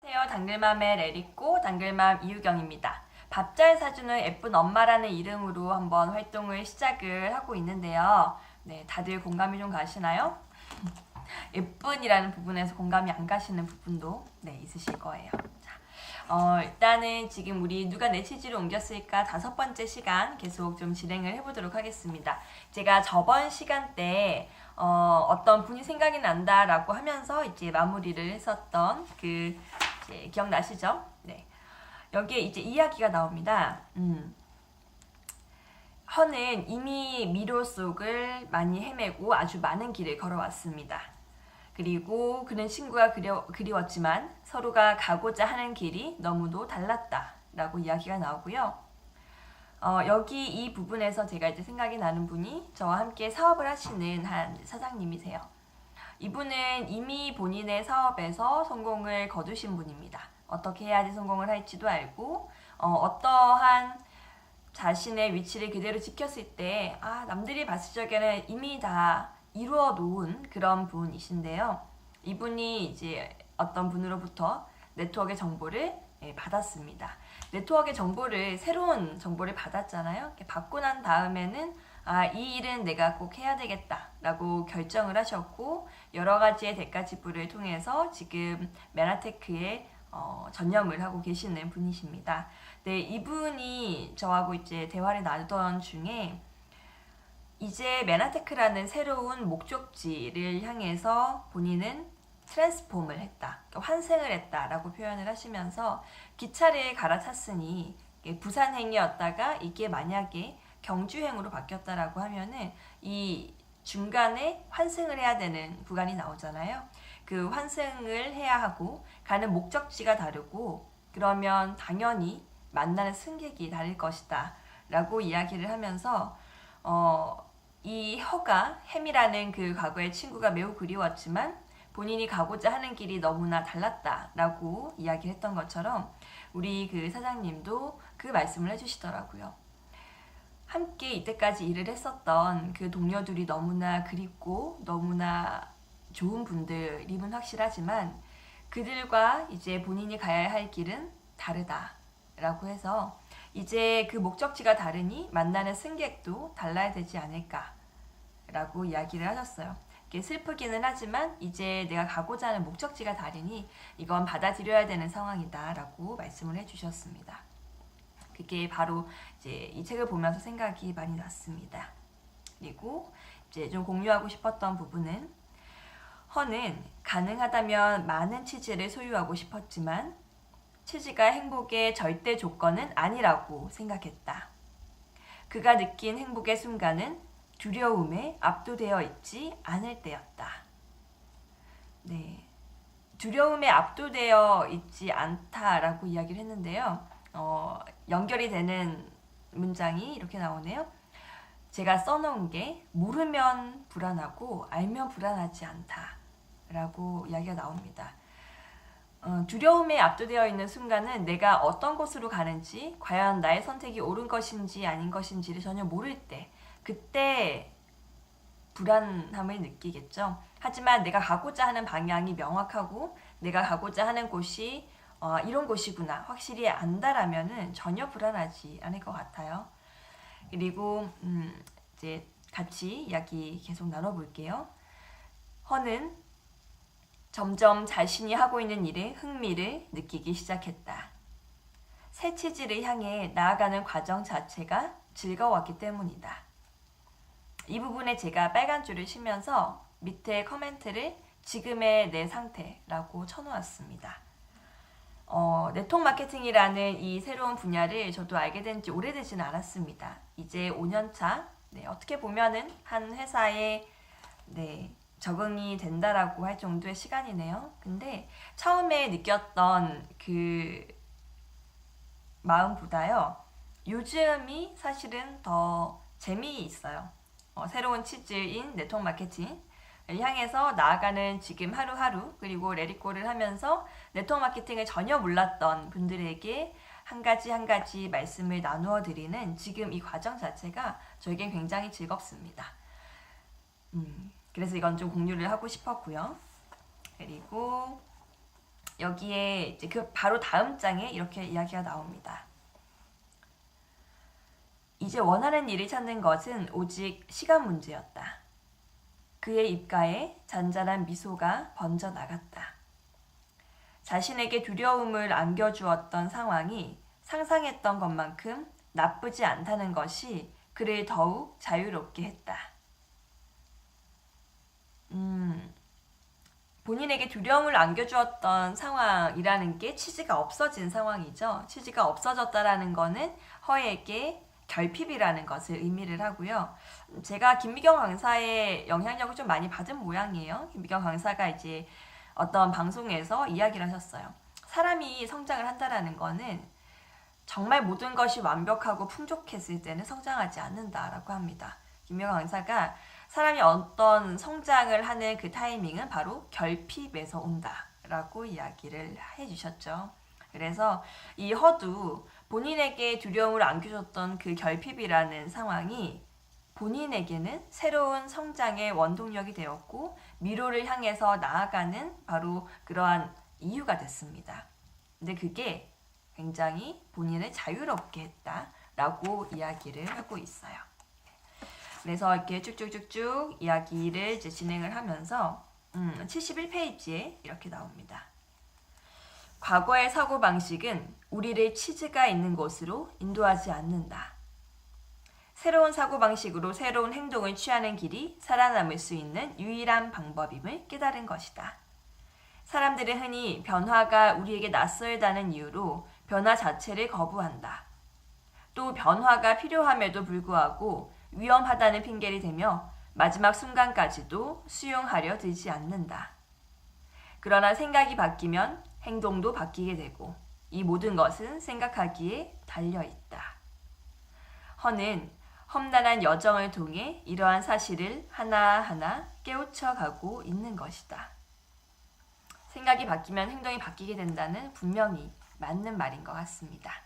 안녕하세요. 당글맘의 레리꼬 당글맘 이유경입니다. 밥 잘 사주는 예쁜 엄마라는 이름으로 한번 활동을 시작을 하고 있는데요. 네, 다들 공감이 좀 가시나요? 예쁜이라는 부분에서 공감이 안 가시는 부분도 있으실 거예요. 자, 일단은 지금 우리 누가 내 치즈를 옮겼을까 5번째 시간 계속 좀 진행을 해보도록 하겠습니다. 제가 저번 시간 때 어떤 분이 생각이 난다라고 하면서 이제 마무리를 했었던 그 이제 기억나시죠? 네. 여기에 이제 이야기가 나옵니다. 허는 이미 미로 속을 많이 헤매고 아주 많은 길을 걸어왔습니다. 그리고 그는 친구가 그리웠지만 서로가 가고자 하는 길이 너무도 달랐다 라고 이야기가 나오고요. 여기 이 부분에서 제가 이제 생각이 나는 분이 저와 함께 사업을 하시는 한 사장님이세요. 이분은 이미 본인의 사업에서 성공을 거두신 분입니다. 어떻게 해야지 성공을 할지도 알고 어떠한 자신의 위치를 그대로 지켰을 때 남들이 봤을 적에는 이미 다 이루어 놓은 그런 분이신데요. 이분이 이제 어떤 분으로부터 네트워크의 정보를 받았습니다. 네트워크의 정보를 새로운 정보를 받았잖아요. 받고 난 다음에는 이 일은 내가 꼭 해야 되겠다 라고 결정을 하셨고 여러 가지의 대가 지불을 통해서 지금 메나테크에 전념을 하고 계시는 분이십니다. 네, 이분이 저하고 이제 대화를 나누던 중에 이제 메나테크라는 새로운 목적지를 향해서 본인은 트랜스폼을 했다, 그러니까 환생을 했다라고 표현을 하시면서 기차를 갈아탔으니 부산행이었다가 이게 만약에 경주행으로 바뀌었다라고 하면은 이 중간에 환승을 해야 되는 구간이 나오잖아요. 그 환승을 해야 하고 가는 목적지가 다르고 그러면 당연히 만나는 승객이 다를 것이다 라고 이야기를 하면서 이 허가 햄이라는 그 과거의 친구가 매우 그리웠지만 본인이 가고자 하는 길이 너무나 달랐다라고 이야기를 했던 것처럼 우리 그 사장님도 그 말씀을 해주시더라고요. 함께 이때까지 일을 했었던 그 동료들이 너무나 그립고 너무나 좋은 분들임은 확실하지만 그들과 이제 본인이 가야 할 길은 다르다라고 해서 이제 그 목적지가 다르니 만나는 승객도 달라야 되지 않을까라고 이야기를 하셨어요. 슬프기는 하지만 이제 내가 가고자 하는 목적지가 다르니 이건 받아들여야 되는 상황이다 라고 말씀을 해주셨습니다. 그게 바로 이제 이 책을 보면서 생각이 많이 났습니다. 그리고 이제 좀 공유하고 싶었던 부분은 허는 가능하다면 많은 치즈를 소유하고 싶었지만 치즈가 행복의 절대 조건은 아니라고 생각했다. 그가 느낀 행복의 순간은 두려움에 압도되어 있지 않을 때였다. 네, 두려움에 압도되어 있지 않다라고 이야기를 했는데요. 연결이 되는 문장이 이렇게 나오네요. 제가 써놓은 게 모르면 불안하고 알면 불안하지 않다 라고 이야기가 나옵니다. 두려움에 압도되어 있는 순간은 내가 어떤 곳으로 가는지 과연 나의 선택이 옳은 것인지 아닌 것인지를 전혀 모를 때 그때 불안함을 느끼겠죠. 하지만 내가 가고자 하는 방향이 명확하고 내가 가고자 하는 곳이 이런 곳이구나 확실히 안다라면은 전혀 불안하지 않을 것 같아요. 그리고 이제 같이 이야기 계속 나눠볼게요. 허는 점점 자신이 하고 있는 일에 흥미를 느끼기 시작했다. 새 치즈를 향해 나아가는 과정 자체가 즐거웠기 때문이다. 이 부분에 제가 빨간 줄을 치면서 밑에 커멘트를 지금의 내 상태라고 쳐놓았습니다. 네트워크 마케팅이라는 이 새로운 분야를 저도 알게 된 지 오래되지는 않았습니다. 이제 5년차, 어떻게 보면은 한 회사에 적응이 된다라고 할 정도의 시간이네요. 근데 처음에 느꼈던 그 마음보다요, 요즘이 사실은 더 재미있어요. 새로운 치즈인 네트워크 마케팅을 향해서 나아가는 지금 하루하루 그리고 레리꼬를 하면서 네트워크 마케팅을 전혀 몰랐던 분들에게 한 가지 말씀을 나누어 드리는 지금 이 과정 자체가 저에겐 굉장히 즐겁습니다. 그래서 이건 좀 공유를 하고 싶었고요. 그리고 여기에 이제 그 바로 다음 장에 이렇게 이야기가 나옵니다. 이제 원하는 일을 찾는 것은 오직 시간 문제였다. 그의 입가에 잔잔한 미소가 번져 나갔다. 자신에게 두려움을 안겨주었던 상황이 상상했던 것만큼 나쁘지 않다는 것이 그를 더욱 자유롭게 했다. 본인에게 두려움을 안겨주었던 상황이라는 게 치즈가 없어진 상황이죠. 치즈가 없어졌다라는 거는 허에게 결핍이라는 것을 의미를 하고요. 제가 김미경 강사의 영향력을 좀 많이 받은 모양이에요. 김미경 강사가 이제 어떤 방송에서 이야기를 하셨어요. 사람이 성장을 한다라는 거는 정말 모든 것이 완벽하고 풍족했을 때는 성장하지 않는다라고 합니다. 김미경 강사가 사람이 어떤 성장을 하는 그 타이밍은 바로 결핍에서 온다라고 이야기를 해주셨죠. 그래서 이 허도 본인에게 두려움을 안겨줬던 그 결핍이라는 상황이 본인에게는 새로운 성장의 원동력이 되었고 미로를 향해서 나아가는 바로 그러한 이유가 됐습니다. 근데 그게 굉장히 본인을 자유롭게 했다라고 이야기를 하고 있어요. 그래서 이렇게 쭉쭉쭉쭉 이야기를 이제 진행을 하면서 71페이지에 이렇게 나옵니다. 과거의 사고방식은 우리를 치즈가 있는 곳으로 인도하지 않는다. 새로운 사고방식으로 새로운 행동을 취하는 길이 살아남을 수 있는 유일한 방법임을 깨달은 것이다. 사람들은 흔히 변화가 우리에게 낯설다는 이유로 변화 자체를 거부한다. 또 변화가 필요함에도 불구하고 위험하다는 핑계를 대며 마지막 순간까지도 수용하려 들지 않는다. 그러나 생각이 바뀌면 행동도 바뀌게 되고 이 모든 것은 생각하기에 달려있다. 허는 험난한 여정을 통해 이러한 사실을 하나하나 깨우쳐가고 있는 것이다. 생각이 바뀌면 행동이 바뀌게 된다는 분명히 맞는 말인 것 같습니다.